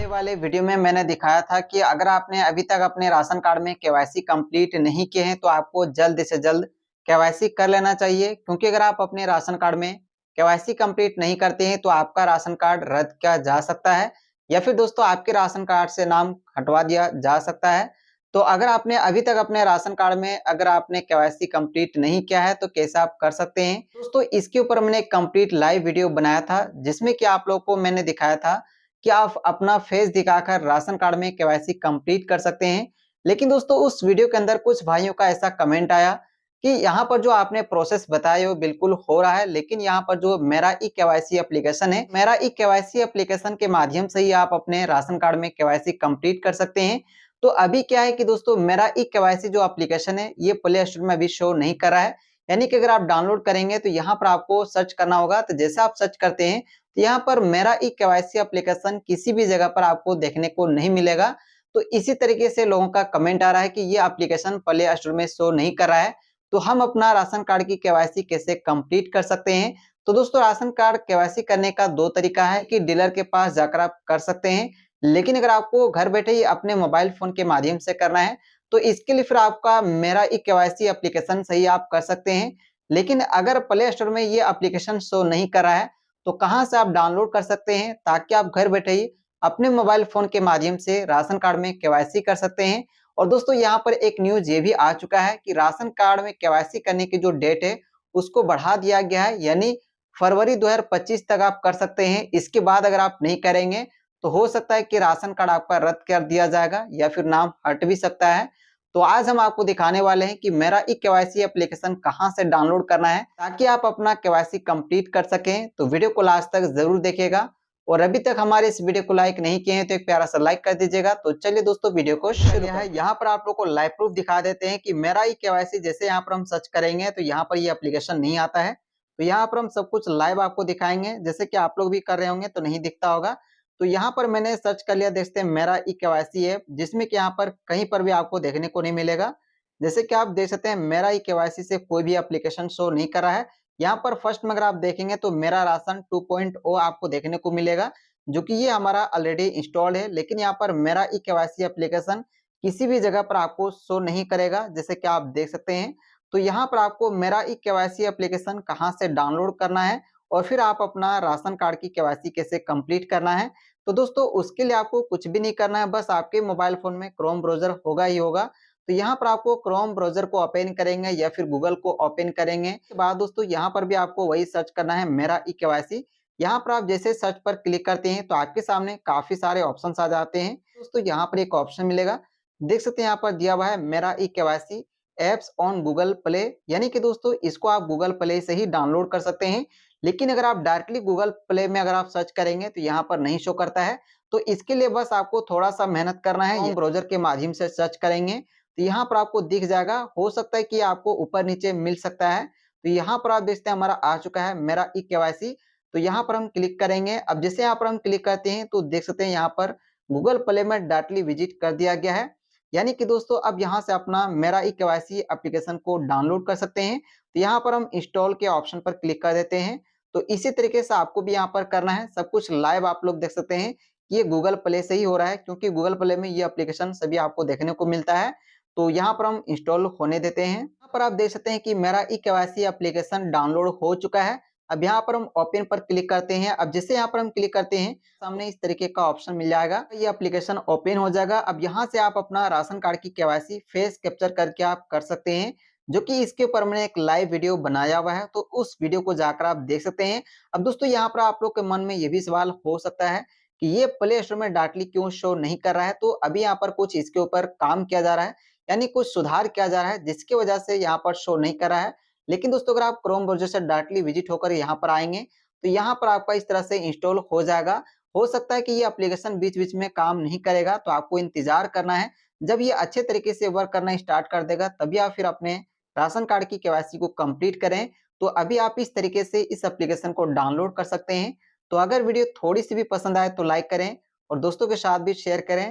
पहले वाले वीडियो में मैंने दिखाया था कि अगर आपने अभी तक अपने राशन कार्ड में केवाईसी कंप्लीट नहीं किए हैं तो आपको जल्द से जल्द केवाईसी कर लेना चाहिए, क्योंकि अगर आप अपने राशन कार्ड में केवाईसी कंप्लीट नहीं करते हैं तो आपका राशन कार्ड रद्द किया जा सकता है या फिर दोस्तों आपके राशन कार्ड से नाम हटवा दिया जा सकता है। तो अगर आपने अभी तक अपने राशन कार्ड में अगर आपने केवाईसी कंप्लीट नहीं किया है तो कैसे आप कर सकते हैं दोस्तों, इसके ऊपर मैंने एक कंप्लीट लाइव वीडियो बनाया था जिसमें कि आप लोगों को मैंने दिखाया था कि आप अपना फेस दिखाकर राशन कार्ड में केवाईसी कंप्लीट कर सकते हैं। लेकिन दोस्तों उस वीडियो के अंदर कुछ भाइयों का ऐसा कमेंट आया कि यहाँ पर जो आपने प्रोसेस बताया वो बिल्कुल हो रहा है, लेकिन यहाँ पर जो मेरा ई केवाईसी एप्लीकेशन है, मेरा ई केवाईसी एप्लीकेशन के माध्यम से ही आप अपने राशन कार्ड में केवाईसी कंप्लीट कर सकते हैं। तो अभी क्या है कि दोस्तों मेरा ई केवाईसी जो एप्लीकेशन है ये प्ले स्टोर में अभी शो नहीं कर रहा है, यानी कि अगर आप डाउनलोड करेंगे तो यहाँ पर आपको सर्च करना होगा। तो जैसे आप सर्च करते हैं तो यहाँ पर मेरा ई केवाईसी एप्लीकेशन किसी भी जगह पर आपको देखने को नहीं मिलेगा। तो इसी तरीके से लोगों का कमेंट आ रहा है कि ये एप्लीकेशन प्ले स्टोर में शो नहीं कर रहा है, तो हम अपना राशन कार्ड की केवाईसी कैसे कंप्लीट कर सकते हैं। तो दोस्तों राशन कार्ड केवाईसी करने का दो तरीका है कि डीलर के पास जाकर आप कर सकते हैं, लेकिन अगर आपको घर बैठे ही अपने मोबाइल फोन के माध्यम से करना है तो इसके लिए फिर आपका मेरा ई केवाईसी एप्लीकेशन से ही आप कर सकते हैं। लेकिन अगर प्ले स्टोर में ये एप्लीकेशन शो नहीं कर रहा है तो कहां से आप डाउनलोड कर सकते हैं ताकि आप घर बैठे ही अपने मोबाइल फोन के माध्यम से राशन कार्ड में केवाईसी कर सकते हैं। और दोस्तों यहाँ पर एक न्यूज ये भी आ चुका है कि राशन कार्ड में केवाईसी करने की जो डेट है उसको बढ़ा दिया गया है, यानी फरवरी 2025 तक आप कर सकते हैं। इसके बाद अगर आप नहीं करेंगे तो हो सकता है कि राशन कार्ड आपका रद्द कर दिया जाएगा या फिर नाम हट भी सकता है। तो आज हम आपको दिखाने वाले हैं कि मेरा ई केवाईसी एप्लीकेशन कहां से डाउनलोड करना है ताकि आप अपना केवाईसी कंप्लीट कर सकें। तो वीडियो को लास्ट तक जरूर देखिएगा और अभी तक हमारे इस वीडियो को लाइक नहीं किए हैं तो एक प्यारा सा लाइक कर दीजिएगा। तो चलिए दोस्तों वीडियो को शुरू है। यहाँ पर आप लोग को लाइव प्रूफ दिखा देते हैं कि मेरा ई केवाईसी जैसे यहाँ पर हम सर्च करेंगे तो यहाँ पर ये एप्लीकेशन नहीं आता है। तो यहाँ पर हम सब कुछ लाइव आपको दिखाएंगे, जैसे कि आप लोग भी कर रहे होंगे तो नहीं दिखता होगा। तो यहाँ पर मैंने सर्च कर लिया, देखते हैं मेरा ई केवाईसी ऐप, जिसमें कि यहाँ पर कहीं पर भी आपको देखने को नहीं मिलेगा। जैसे कि आप देख सकते हैं मेरा ई केवाईसी से कोई भी एप्लीकेशन शो नहीं कर रहा है। यहाँ पर फर्स्ट में अगर आप देखेंगे तो मेरा राशन 2.0 आपको देखने को मिलेगा, जो कि ये हमारा ऑलरेडी इंस्टॉल्ड है। लेकिन यहाँ पर मेरा ई केवाईसी एप्लीकेशन किसी भी जगह पर आपको शो नहीं करेगा, जैसे कि आप देख सकते हैं। तो यहाँ पर आपको मेरा ई केवाईसी एप्लीकेशन कहाँ से डाउनलोड करना है और फिर आप अपना राशन कार्ड की केवाईसी कैसे कंप्लीट करना है। तो दोस्तों उसके लिए आपको कुछ भी नहीं करना है, बस आपके मोबाइल फोन में क्रोम ब्राउजर होगा ही होगा। तो यहाँ पर आपको क्रोम ब्राउजर को ओपन करेंगे या फिर गूगल को ओपन करेंगे। इसके बाद दोस्तों यहाँ पर भी आपको वही सर्च करना है मेरा ई केवाईसी। यहाँ पर आप जैसे सर्च पर क्लिक करते हैं तो आपके सामने काफी सारे ऑप्शंस आ जाते हैं। दोस्तों यहाँ पर एक ऑप्शन मिलेगा, देख सकते हैं यहाँ पर दिया हुआ है मेरा e KYC apps on Google play, यानी कि दोस्तों इसको आप गूगल प्ले से ही डाउनलोड कर सकते हैं। लेकिन अगर आप डायरेक्टली गूगल प्ले में अगर आप सर्च करेंगे तो यहाँ पर नहीं शो करता है। तो इसके लिए बस आपको थोड़ा सा मेहनत करना है, ये ब्राउजर के माध्यम से सर्च करेंगे तो यहाँ पर आपको दिख जाएगा। हो सकता है कि आपको ऊपर नीचे मिल सकता है। तो यहाँ पर आप देखते हैं हमारा आ चुका है मेरा ई केवाईसी। तो यहाँ पर हम क्लिक करेंगे। अब जैसे यहाँ पर हम क्लिक करते हैं तो देख सकते हैं यहाँ पर गूगल प्ले में डायरेक्टली विजिट कर दिया गया है, यानी कि दोस्तों अब यहाँ से अपना मेरा ई केवाईसी एप्लीकेशन को डाउनलोड कर सकते हैं। तो यहाँ पर हम इंस्टॉल के ऑप्शन पर क्लिक कर देते हैं। तो इसी तरीके से आपको भी यहाँ पर करना है। सब कुछ लाइव आप लोग देख सकते हैं कि ये गूगल प्ले से ही हो रहा है, क्योंकि गूगल प्ले में ये एप्लीकेशन सभी आपको देखने को मिलता है। तो यहाँ पर हम इंस्टॉल होने देते हैं। यहाँ पर आप देख सकते हैं कि मेरा ई केवाईसी एप्लीकेशन डाउनलोड हो चुका है। अब यहाँ पर हम ओपन पर क्लिक करते हैं। अब जैसे यहाँ पर हम क्लिक करते हैं सामने इस तरीके का ऑप्शन मिल जाएगा, ये एप्लीकेशन ओपन हो जाएगा। अब यहाँ से आप अपना राशन कार्ड की केवाईसी फेस कैप्चर करके आप कर सकते हैं, जो कि इसके ऊपर मैंने एक लाइव वीडियो बनाया हुआ है, तो उस वीडियो को जाकर आप देख सकते हैं। अब दोस्तों यहाँ पर आप लोग के मन में ये भी सवाल हो सकता है कि ये प्ले स्टोर में डायरेक्टली क्यों शो नहीं कर रहा है। तो अभी यहाँ पर कुछ इसके ऊपर काम किया जा रहा है, यानी कुछ सुधार किया जा रहा है, जिसकी वजह से यहाँ पर शो नहीं कर रहा है। लेकिन दोस्तों अगर आप क्रोम ब्राउज़र से डायरेक्टली विजिट होकर यहाँ पर आएँगे, तो यहाँ पर आपका इस तरह से इंस्टॉल हो जाएगा। हो सकता है कि ये एप्लीकेशन बीच-बीच में काम नहीं करेगा, तो आपको इंतज़ार करना है। जब ये अच्छे तरीके से वर्क करना स्टार्ट कर देगा, तभी आप फिर अपने राशन कार्ड की केवाईसी को कंप्लीट करें। तो अभी आप इस तरीके से इस एप्लीकेशन को डाउनलोड कर सकते हैं। तो अगर वीडियो थोड़ी-सी भी पसंद आए तो लाइक करें और दोस्तों के साथ भी शेयर करें।